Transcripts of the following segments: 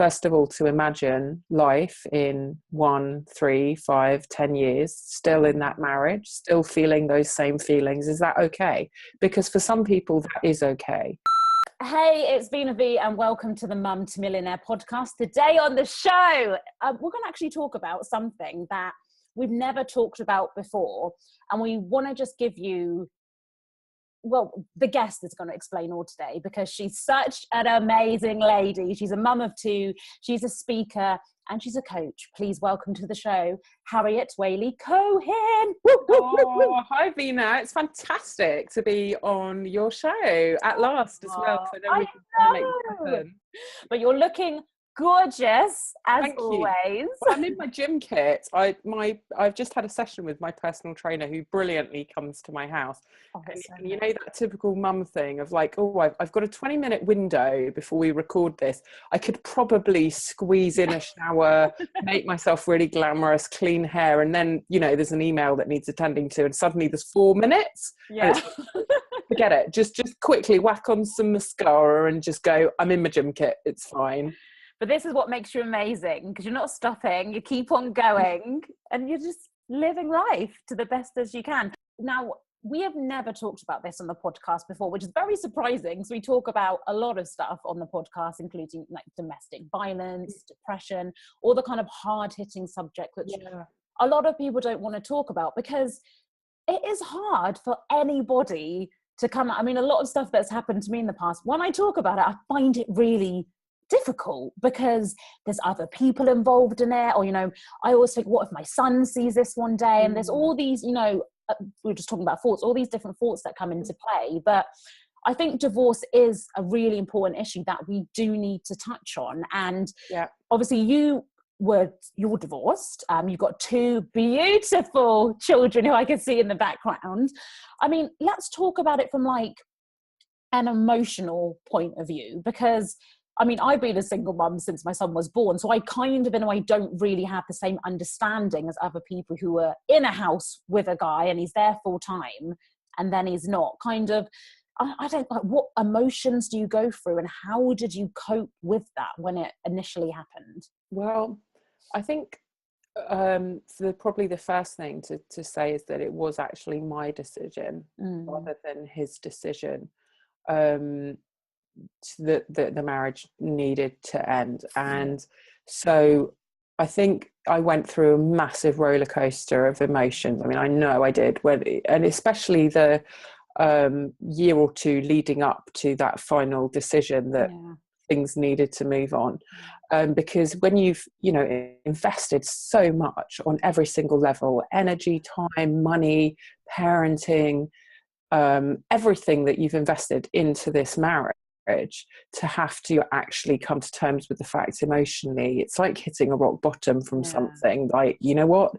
first of all, to imagine life in 1, 3, 5, 10 years, still in that marriage, still feeling those same feelings. Is that okay? Because for some people, that is okay. Hey, it's Veena V and welcome to the Mum To Millionaire podcast. Today on the show, we're going to actually talk about something that we've never talked about before. And we want to just give you, well, the guest is going to explain all today because she's such an amazing lady. She's a mum of 2, she's a speaker, and she's a coach. Please welcome to the show, Harriet Waley-Cohen. Oh, hi Veena. It's fantastic to be on your show at last as well. So I know. But you're looking gorgeous as Thank always. You. Well, I'm in my gym kit. I've just had a session with my personal trainer who brilliantly comes to my house. And you know that typical mum thing of like, oh, I've got a 20-minute window before we record this. I could probably squeeze in a shower, make myself really glamorous, clean hair, and then, you know, there's an email that needs attending to, and suddenly there's 4 minutes. Yeah. Forget it. Just quickly whack on some mascara and just go, I'm in my gym kit. It's fine. But this is what makes you amazing, because you're not stopping, you keep on going, and you're just living life to the best as you can. Now, we have never talked about this on the podcast before, which is very surprising. So we talk about a lot of stuff on the podcast, including like domestic violence, depression, all the kind of hard-hitting subjects, which a lot of people don't want to talk about because it is hard for anybody to come out. I mean, a lot of stuff that's happened to me in the past, when I talk about it, I find it really difficult because there's other people involved in it, or, you know, I always think, what if my son sees this one day? And there's all these, you know, we were just talking about thoughts, all these different thoughts that come into play. But I think divorce is a really important issue that we do need to touch on. And obviously you're divorced. You've got 2 beautiful children who I can see in the background. I mean, let's talk about it from like an emotional point of view, because I mean, I've been a single mum since my son was born, so I kind of, in a way, don't really have the same understanding as other people who are in a house with a guy and he's there full time and then he's not. Kind of, I don't like, what emotions do you go through and how did you cope with that when it initially happened? Well, I think probably the first thing to say is that it was actually my decision rather than his decision. The marriage needed to end, and so I think I went through a massive roller coaster of emotions. I mean, I know I did, and especially the year or 2 leading up to that final decision that things needed to move on, because when you've, you know, invested so much on every single level, energy, time, money, parenting, everything that you've invested into this marriage, to have to actually come to terms with the fact emotionally, it's like hitting a rock bottom from something. Like, you know what,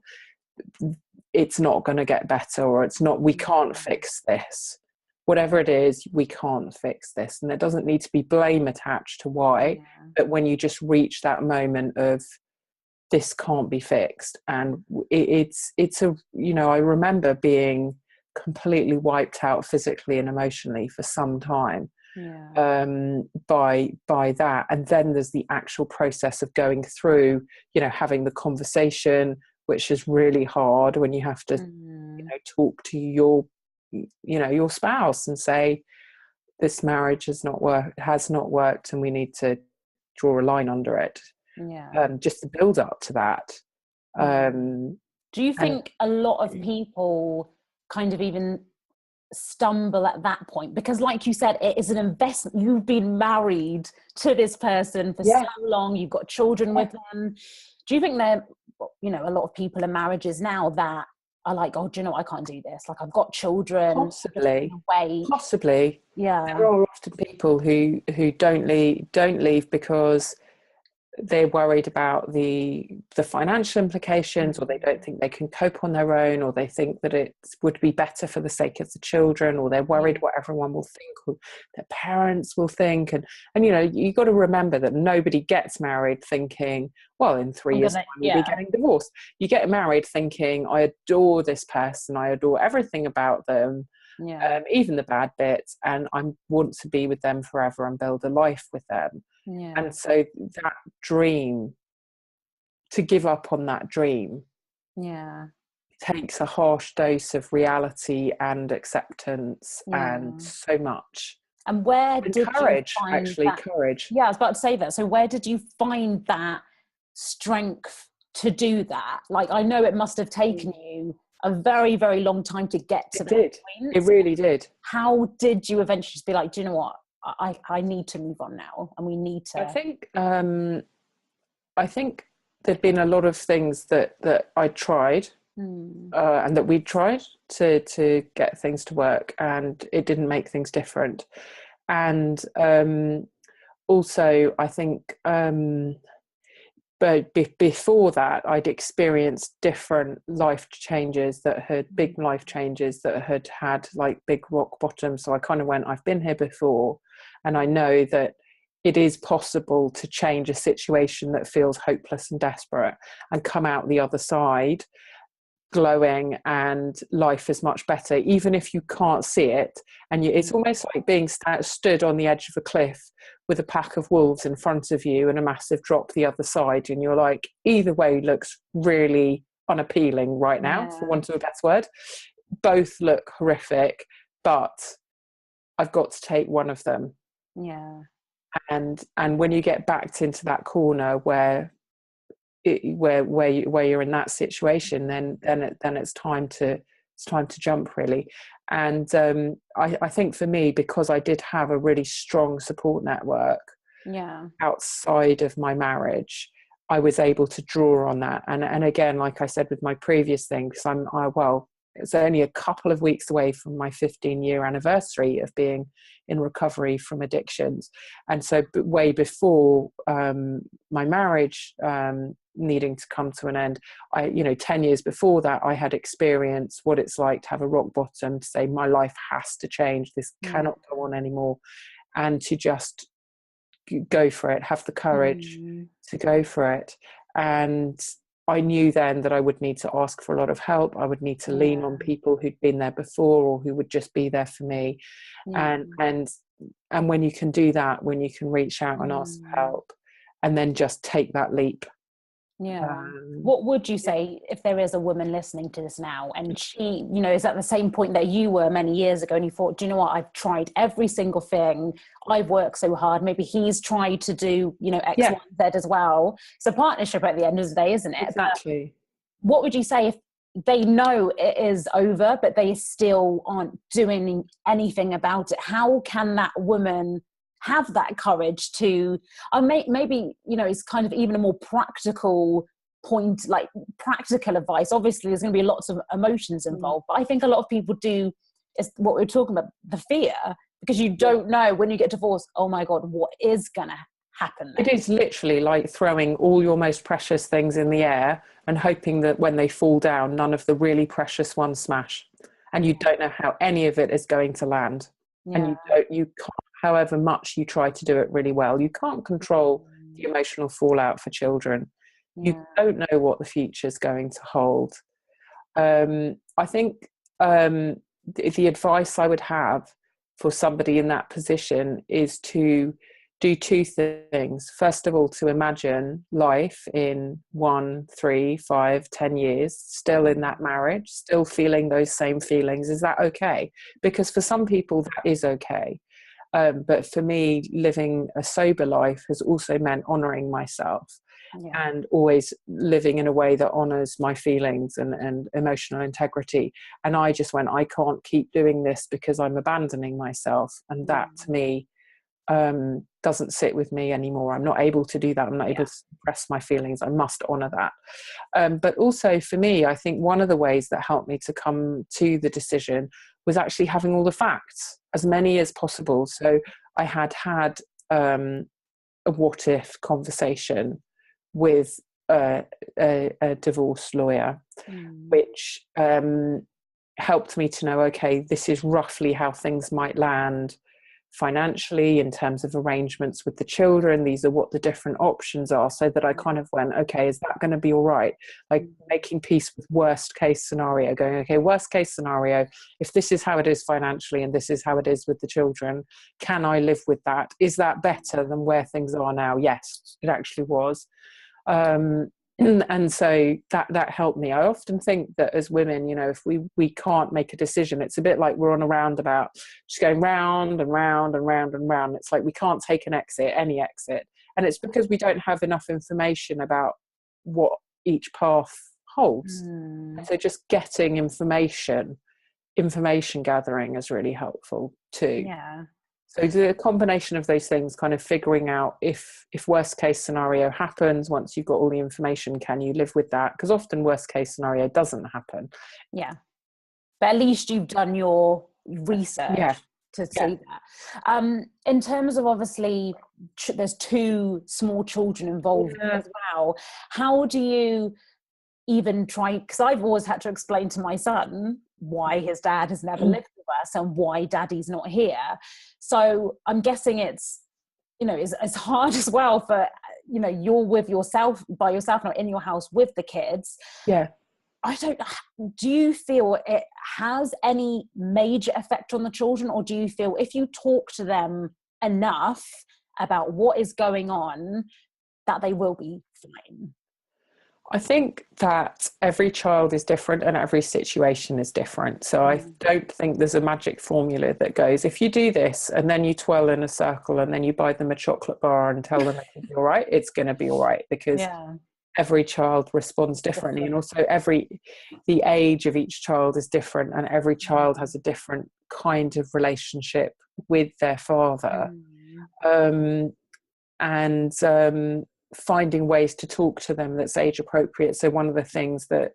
it's not going to get better, or it's not, we can't fix this, whatever it is, we can't fix this. And there doesn't need to be blame attached to why, but when you just reach that moment of this can't be fixed, and it's a, you know, I remember being completely wiped out physically and emotionally for some time by that. And then there's the actual process of going through, you know, having the conversation, which is really hard when you have to you know, talk to your, you know, your spouse and say, this marriage has not worked and we need to draw a line under it. Just to build up to that. Do you think a lot of people kind of even stumble at that point? Because like you said, it is an investment. You've been married to this person for so long, you've got children with them. Do you think there, you know, a lot of people in marriages now that are like, oh, do you know, I can't do this, like I've got children, possibly there are often people who don't leave because they're worried about the financial implications, or they don't think they can cope on their own, or they think that it would be better for the sake of the children, or they're worried what everyone will think, or their parents will think. And you know, you got to remember that nobody gets married thinking, well, in 3 years time we'll be getting divorced. You get married thinking, I adore this person, I adore everything about them, even the bad bits, and I want to be with them forever and build a life with them. Yeah. And so that dream, to give up on that dream, Yeah. takes a harsh dose of reality and acceptance Yeah. and so much. And where And did you courage, find actually, that? courage. Yeah, I was about to say that. So where did you find that strength to do that? Like, I know it must have taken you a very, very long time to get to It that did. point. It really did. How did you eventually just be like, do you know what? I need to move on now, and we need to. I think there'd been a lot of things that I tried, and that we'd tried to get things to work, and it didn't make things different. And also, I think, but before that, I'd experienced different life changes big life changes that had like big rock bottoms. So I kind of went, I've been here before, and I know that it is possible to change a situation that feels hopeless and desperate and come out the other side glowing, and life is much better, even if you can't see it. And it's almost like being stood on the edge of a cliff with a pack of wolves in front of you and a massive drop the other side, and you're like, either way looks really unappealing right now, for want of a better word. Both look horrific, but I've got to take one of them. And when you get backed into that corner where you're in that situation, then it's time to jump, really. And I think for me, because I did have a really strong support network outside of my marriage, I was able to draw on that. And again, like I said with my previous thing, because it's only a couple of weeks away from my 15-year anniversary of being in recovery from addictions. And so way before my marriage needing to come to an end, 10 years before that, I had experienced what it's like to have a rock bottom, to say my life has to change, this cannot go on anymore, and to just go for it, have the courage to go for it. And I knew then that I would need to ask for a lot of help. I would need to lean on people who'd been there before, or who would just be there for me. And when you can do that, when you can reach out and ask for help, and then just take that leap. What would you say if there is a woman listening to this now, and she, is at the same point that you were many years ago, and you thought, do you know what, I've tried every single thing, I've worked so hard, maybe he's tried to do, X, Y, Z as well. It's a partnership at the end of the day, isn't it? Exactly. But what would you say if they know it is over, but they still aren't doing anything about it? How can that woman have that courage to, maybe, it's kind of even a more practical point, like practical advice. Obviously there's going to be lots of emotions involved, but I think a lot of people do, is what we're talking about, the fear, because you don't know when you get divorced, oh my God, what is going to happen next? It is literally like throwing all your most precious things in the air and hoping that when they fall down, none of the really precious ones smash. And you don't know how any of it is going to land. And you can't, however much you try to do it really well, you can't control the emotional fallout for children. You don't know what the future is going to hold. I think the advice I would have for somebody in that position is to do two things. First of all, to imagine life in 1, 3, 5, 10 years, still in that marriage, still feeling those same feelings. Is that okay? Because for some people that is okay. But for me, living a sober life has also meant honouring myself and always living in a way that honours my feelings and emotional integrity. And I just went, I can't keep doing this because I'm abandoning myself. And that to me doesn't sit with me anymore. I'm not able to do that. I'm not able to express my feelings. I must honour that. But also for me, I think one of the ways that helped me to come to the decision was actually having all the facts, as many as possible. So I had a what if conversation with a divorce lawyer, which helped me to know, okay, this is roughly how things might land financially, in terms of arrangements with the children. These are what the different options are, so that I kind of went, okay, is that going to be all right? Like making peace with worst case scenario, going, okay, worst case scenario, if this is how it is financially and this is how it is with the children, can I live with that? Is that better than where things are now? Yes, it actually was. And so that helped me. I often think that as women, you know, if we can't make a decision, it's a bit like we're on a roundabout, just going round and round and round and round. It's like we can't take an exit, any exit. And it's because we don't have enough information about what each path holds. And so just getting information gathering is really helpful too. Yeah. So the combination of those things, kind of figuring out if worst case scenario happens, once you've got all the information, can you live with that? Because often worst case scenario doesn't happen. Yeah. But at least you've done your research to see that. In terms of, obviously, there's 2 small children involved as well. How do you even try, because I've always had to explain to my son why his dad has never lived with us and why daddy's not here. So I'm guessing it's, you know, it's hard as well for, you know, you're with yourself, by yourself, not in your house with the kids. Yeah. Do you feel it has any major effect on the children, or do you feel if you talk to them enough about what is going on, that they will be fine? I think that every child is different and every situation is different. So I don't think there's a magic formula that goes, if you do this and then you twirl in a circle and then you buy them a chocolate bar and tell them it'll be all right, it's going to be all right, because every child responds differently. And also the age of each child is different, and every child has a different kind of relationship with their father. Finding ways to talk to them that's age appropriate. So one of the things that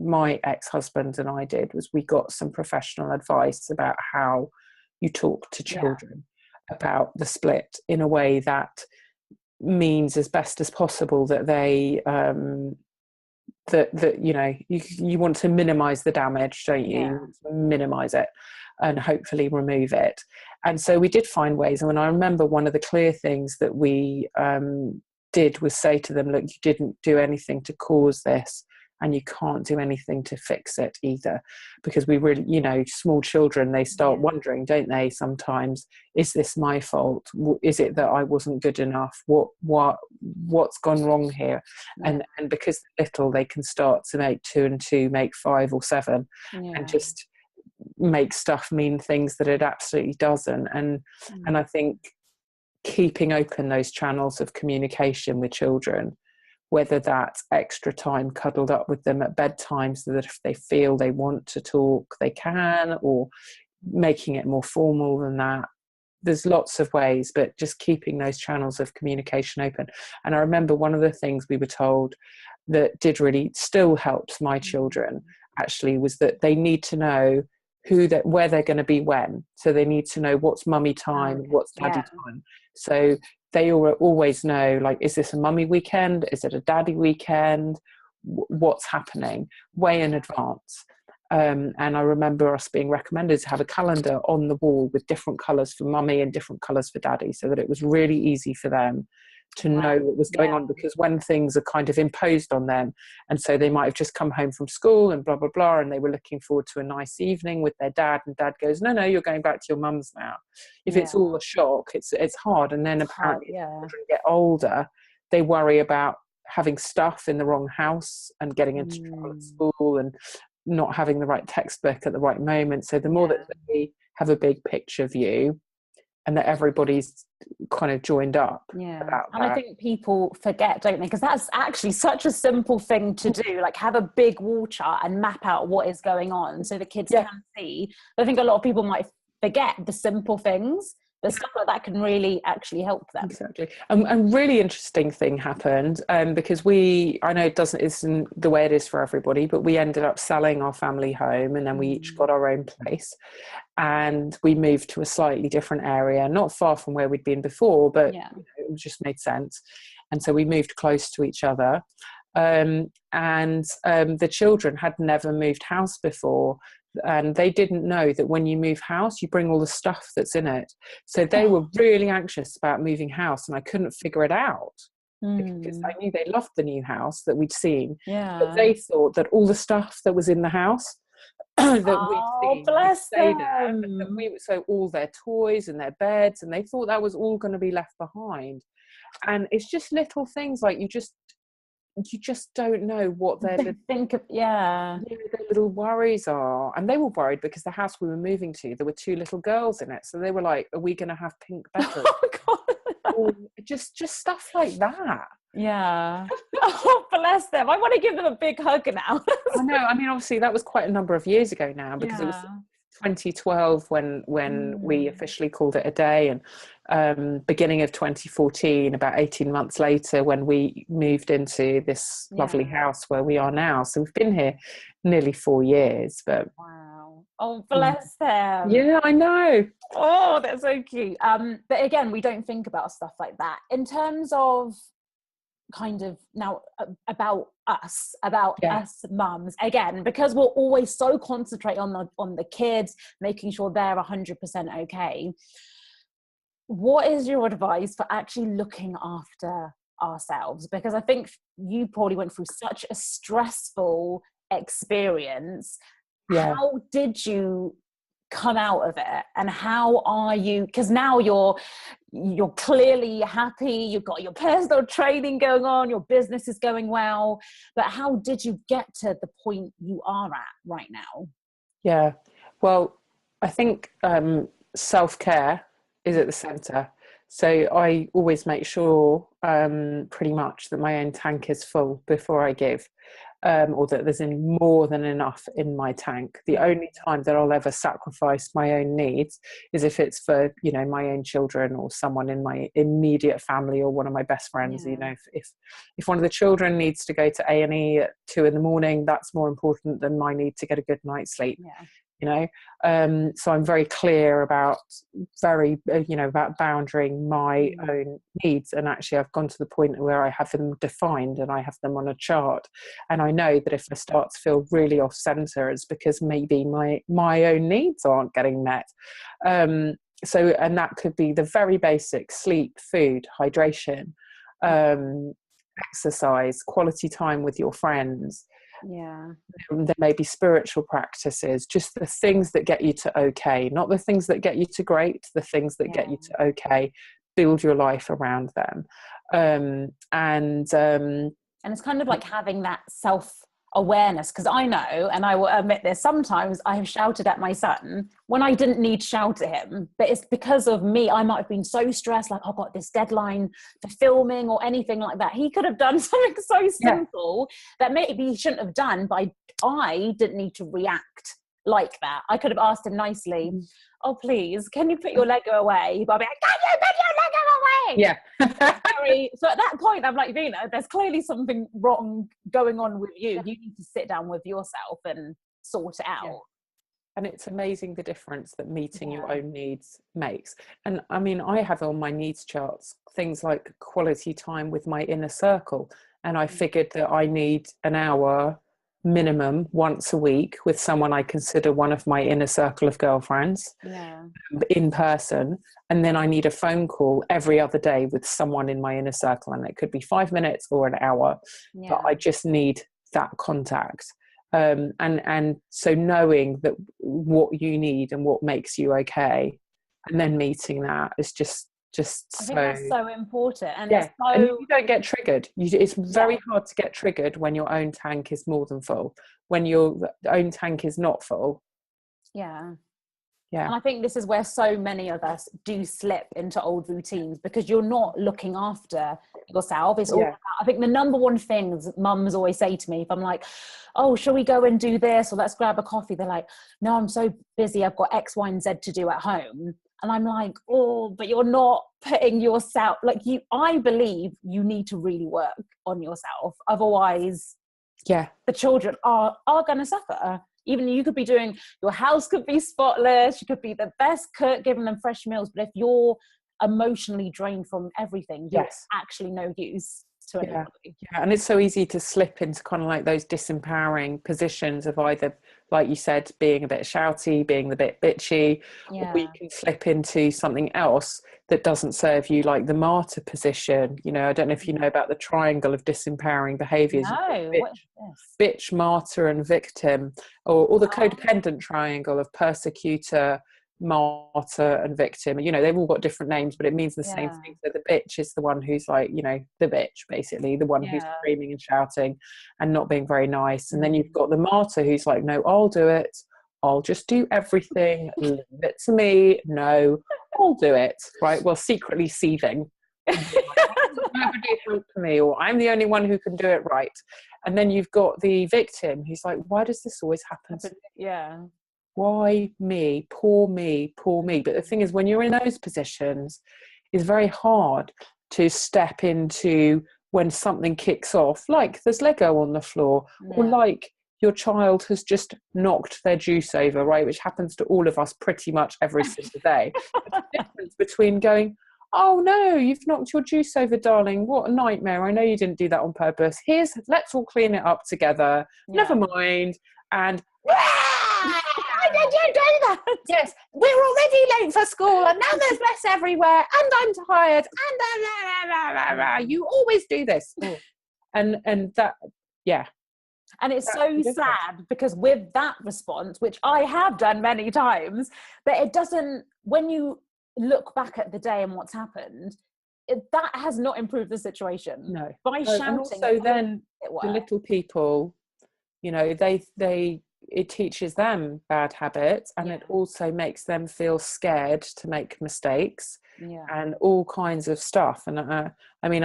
my ex-husband and I did was we got some professional advice about how you talk to children about the split in a way that means as best as possible that they that you know, you want to minimize the damage, don't you? You want to minimize it and hopefully remove it. And so we did find ways. And I remember one of the clear things that we did was say to them, look, you didn't do anything to cause this, and you can't do anything to fix it either, because we really, you know, small children, they start wondering, don't they, sometimes, is this my fault? Is it that I wasn't good enough? What's gone wrong here? And because they're little, they can start to make 2 and 2 make 5 or 7, and just make stuff mean things that it absolutely doesn't. And I think keeping open those channels of communication with children, whether that's extra time cuddled up with them at bedtime so that if they feel they want to talk, they can, or making it more formal than that. There's lots of ways, but just keeping those channels of communication open. And I remember one of the things we were told that did really still helps my children actually was that they need to know where they're going to be when. So they need to know what's mummy time, what's daddy time. So they always know, like, is this a mummy weekend? Is it a daddy weekend? What's happening way in advance. And I remember us being recommended to have a calendar on the wall with different colours for mummy and different colours for daddy, so that it was really easy for them to know what was going on, because when things are kind of imposed on them, and so they might have just come home from school and blah blah blah, and they were looking forward to a nice evening with their dad, and dad goes, no, you're going back to your mum's now. If it's all a shock, it's hard. And then apparently as children get older, they worry about having stuff in the wrong house and getting into trouble at school and not having the right textbook at the right moment. So the more that they have a big picture view, and that everybody's kind of joined up about that. And I think people forget, don't they? Because that's actually such a simple thing to do, like have a big wall chart and map out what is going on so the kids can see. But I think a lot of people might forget the simple things, but stuff like that can really actually help them. Exactly. A really interesting thing happened because I know it isn't the way it is for everybody, but we ended up selling our family home, and then we each got our own place, and we moved to a slightly different area, not far from where we'd been before, but you know, it just made sense. And so we moved close to each other. And the children had never moved house before. and they didn't know that when you move house, you bring all the stuff that's in it. So they were really anxious about moving house, and I couldn't figure it out because I knew they loved the new house that we'd seen. But they thought that all the stuff that was in the house that we'd seen would stay there. But that so all their toys and their beds, and they thought that was all going to be left behind. And it's just little things like you just don't know what their little worries are. And they were worried because the house we were moving to, there were 2 little girls in it, so they were like, are we going to have pink bedrooms? Or just stuff like that. Oh, bless them. I want to give them a big hug now. I know, I mean, obviously that was quite a number of years ago now, because it was 2012 when we officially called it a day, and beginning of 2014, about 18 months later, when we moved into this lovely house where we are now. So we've been here nearly 4 years. But wow, oh, bless them. Yeah, I know. Oh, that's so cute. But again, we don't think about stuff like that in terms of kind of now about us mums, again, because we're always so concentrating on the kids, making sure they're 100% okay. What is your advice for actually looking after ourselves? Because I think you probably went through such a stressful experience. How did you come out of it, and how are you, because now you're clearly happy, you've got your personal training going on, your business is going well, but how did you get to the point you are at right now? Well, I think self-care is at the center. So I always make sure pretty much that my own tank is full before I give, or that there's more than enough in my tank. The only time that I'll ever sacrifice my own needs is if it's for, my own children or someone in my immediate family or one of my best friends. If one of the children needs to go to A&E at 2 a.m, that's more important than my need to get a good night's sleep. So I'm very clear about about boundarying my own needs. And actually I've gone to the point where I have them defined and I have them on a chart, and I know that if I start to feel really off center, it's because maybe my own needs aren't getting met. And that could be the very basic: sleep, food, hydration, exercise, quality time with your friends. There may be spiritual practices, just the things that get you to okay, not the things that get you to great, the things that get you to okay. Build your life around them. And it's kind of like having that self-awareness, because I know, and I will admit this, sometimes I have shouted at my son when I didn't need to shout at him, but it's because of me. I might have been so stressed, like I've got this deadline for filming or anything like that. He could have done something so simple that maybe he shouldn't have done, but I didn't need to react like that. I could have asked him nicely, oh, please, can you put your Lego away? But I'll be like, can you put your Lego away? So at that point, I'm like, Veena, there's clearly something wrong going on with you. You need to sit down with yourself and sort it out. And it's amazing the difference that meeting your own needs makes. And I mean, I have on my needs charts things like quality time with my inner circle. And I figured that I need an hour minimum once a week with someone I consider one of my inner circle of girlfriends in person. And then I need a phone call every other day with someone in my inner circle. And it could be 5 minutes or an hour, but I just need that contact. And so knowing that what you need and what makes you okay, and then meeting that is just I think that's so important. And and you don't get triggered. It's very hard to get triggered when your own tank is more than full. When your own tank is not full. And I think this is where so many of us do slip into old routines, because you're not looking after yourself. It's all about, I think the number one thing mums always say to me, if I'm like, oh, shall we go and do this, or let's grab a coffee? They're like, no, I'm so busy. I've got X, Y, and Z to do at home. And I'm like, oh, but you're not putting yourself, I believe you need to really work on yourself. Otherwise, the children are going to suffer. Even you could be your house could be spotless, you could be the best cook, giving them fresh meals, but if you're emotionally drained from everything, you're actually no use to Yeah. anybody. Yeah. And it's so easy to slip into kind of like those disempowering positions of either, like you said, being a bit shouty, being a bit bitchy, or you can slip into something else that doesn't serve you, like the martyr position. You know, I don't know if you know about the triangle of disempowering behaviors. No, Bitch, what is this? bitch, martyr, and victim, or the codependent triangle of persecutor, martyr, and victim. You know, they've all got different names, but it means the same thing. So the bitch is the one who's like, you know, the bitch, basically, the one who's screaming and shouting and not being very nice. And then you've got the martyr who's like, no, I'll do it. I'll just do everything. Leave it to me. No, I'll do it. Right. Well, secretly seething. Nobody help me, or I'm the only one who can do it right. And then you've got the victim who's like, why does this always happen to me? Yeah. Why me? Poor me, poor me. But the thing is, when you're in those positions, it's very hard to step into when something kicks off, like there's Lego on the floor, or like your child has just knocked their juice over, right? Which happens to all of us pretty much every single day. There's a difference between going, oh no, you've knocked your juice over, darling. What a nightmare. I know you didn't do that on purpose. Let's all clean it up together. Never mind. And why did you do that? Yes, we're already late for school and now there's mess everywhere and I'm tired and you always do this. And that, yeah. And it's so sad because with that response, which I have done many times, but it doesn't, when you look back at the day and what's happened, that has not improved the situation. No. By shouting. And also then the little people, you know, it teaches them bad habits, and it also makes them feel scared to make mistakes and all kinds of stuff. And I mean,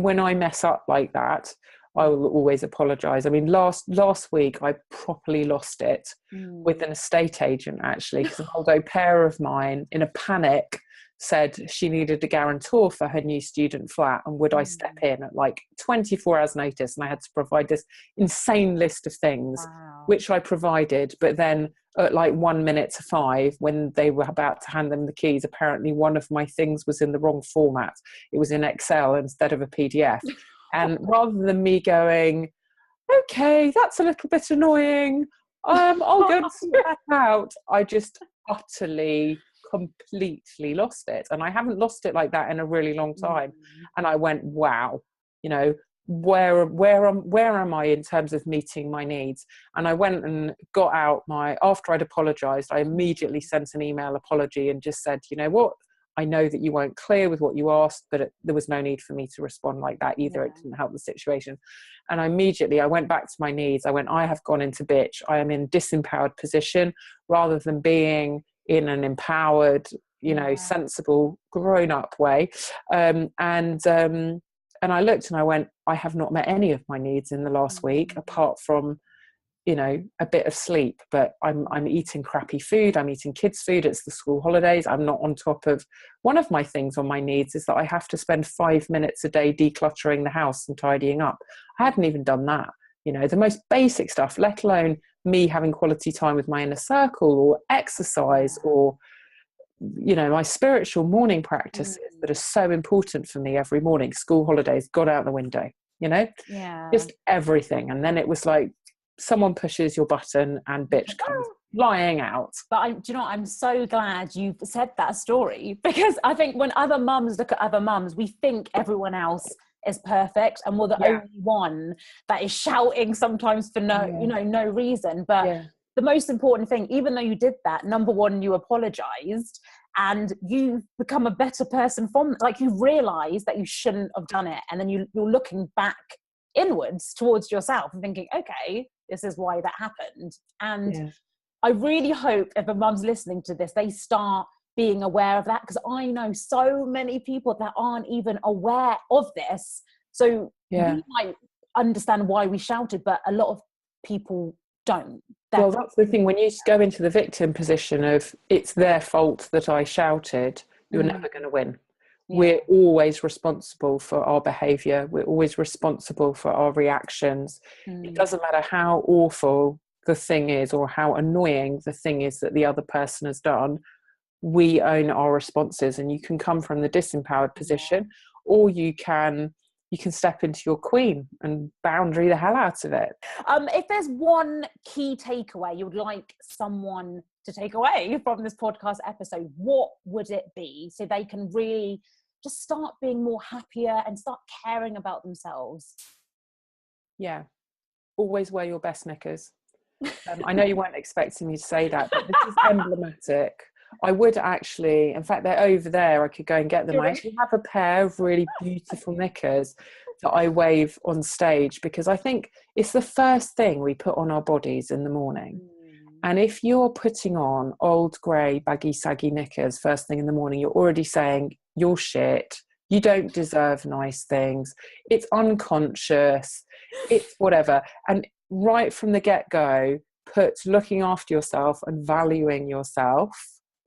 when I mess up like that, I will always apologize. I mean, last week I properly lost it with an estate agent, actually, because an old au pair of mine, in a panic, said she needed a guarantor for her new student flat, and would I step in at like 24 hours notice, and I had to provide this insane list of things, which I provided. But then at like 1 minute to 5, when they were about to hand them the keys, apparently one of my things was in the wrong format. It was in Excel instead of a PDF. And rather than me going, okay, that's a little bit annoying, I'll go and sort that out, I just utterly, completely lost it. And I haven't lost it like that in a really long time. And I went, wow, you know, where am I in terms of meeting my needs? And I went and got out after I'd apologized, I immediately sent an email apology and just said, you know what, I know that you weren't clear with what you asked, but there was no need for me to respond like that either. It didn't help the situation. And I went back to my needs. I went, I have gone into bitch. I am in disempowered position rather than being in an empowered, you know, sensible, grown-up way. And I looked and I went, I have not met any of my needs in the last week, apart from, you know, a bit of sleep. But I'm eating crappy food. I'm eating kids' food. It's the school holidays. I'm not on top of. One of my things on my needs is that I have to spend 5 minutes a day decluttering the house and tidying up. I hadn't even done that. You know, the most basic stuff, let alone me having quality time with my inner circle or exercise or, you know, my spiritual morning practices that are so important for me every morning. School holidays got out the window, you know, just everything. And then it was like someone pushes your button and bitch comes flying out. But do you know what? I'm so glad you said that story, because I think when other mums look at other mums, we think everyone else is perfect and we're the only one that is shouting sometimes for no reason. But the most important thing, even though you did that, number one, you apologized and you've become a better person from, like, you realize that you shouldn't have done it. And then you're looking back inwards towards yourself and thinking, okay, this is why that happened. And I really hope if a mum's listening to this, they start being aware of that, because I know so many people that aren't even aware of this. So we might understand why we shouted, but a lot of people don't. Well, that's the thing. When you go into the victim position of it's their fault that I shouted, you're never going to win. We're always responsible for our behavior. We're always responsible for our reactions. It doesn't matter how awful the thing is or how annoying the thing is that the other person has done. We own our responses, and you can come from the disempowered position, or you can you can step into your queen and boundary the hell out of it. If there's one key takeaway you'd like someone to take away from this podcast episode, what would it be, so they can really just start being more happier and start caring about themselves? Yeah, always wear your best knickers. I know you weren't expecting me to say that, but this is emblematic. I would actually, in fact, they're over there. I could go and get them. I actually have a pair of really beautiful knickers that I wave on stage, because I think it's the first thing we put on our bodies in the morning. And if you're putting on old grey baggy saggy knickers first thing in the morning, you're already saying you're shit, you don't deserve nice things, it's unconscious, it's whatever. And right from the get-go, put looking after yourself and valuing yourself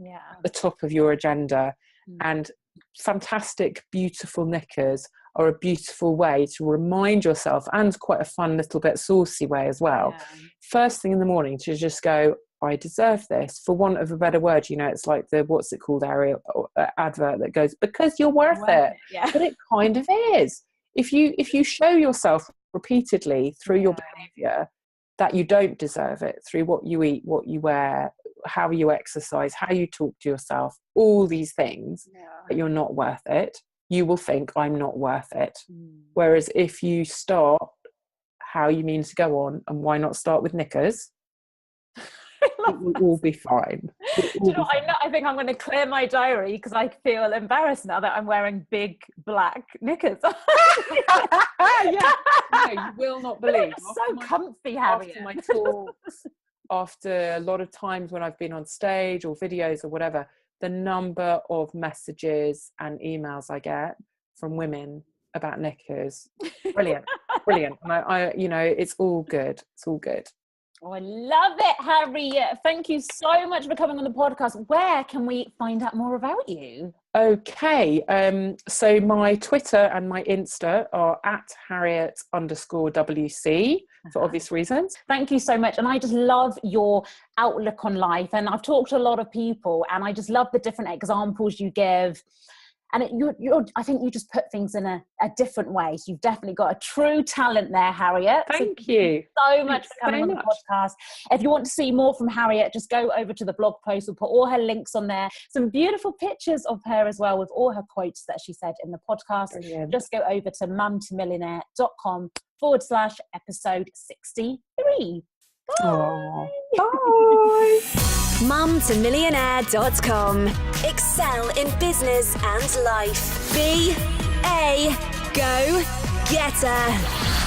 at the top of your agenda. And fantastic, beautiful knickers are a beautiful way to remind yourself, and quite a fun little bit saucy way as well. First thing in the morning, to just go, I deserve this, for want of a better word. You know, it's like the, what's it called, Ariel advert that goes, because you're worth it. But it kind of is. If you show yourself repeatedly through your behavior that you don't deserve it, through what you eat, what you wear, how you exercise, how you talk to yourself, all these things, that you're not worth it, you will think, I'm not worth it. Whereas if you start how you mean to go on, and why not start with knickers, it will all be fine. I think I'm going to clear my diary, because I feel embarrassed now that I'm wearing big black knickers. No, you will not believe. So comfy, Harriet. After my talks, after a lot of times when I've been on stage or videos or whatever, the number of messages and emails I get from women about knickers, brilliant. And I you know, it's all good. Oh, I love it, Harriet. Thank you so much for coming on the podcast. Where can we find out more about you? Okay, so my Twitter and my Insta are at Harriet_WC, for obvious reasons. Thank you so much. And I just love your outlook on life. And I've talked to a lot of people, and I just love the different examples you give. And I think you just put things in a different way. So you've definitely got a true talent there, Harriet. Thank you so much for coming on the podcast. If you want to see more from Harriet, just go over to the blog post. We'll put all her links on there. Some beautiful pictures of her as well, with all her quotes that she said in the podcast. Brilliant. Just go over to mumtomillionaire.com/episode 63. Bye. Bye. mumtomillionaire.com. Excel in business and life. Be a go-getter.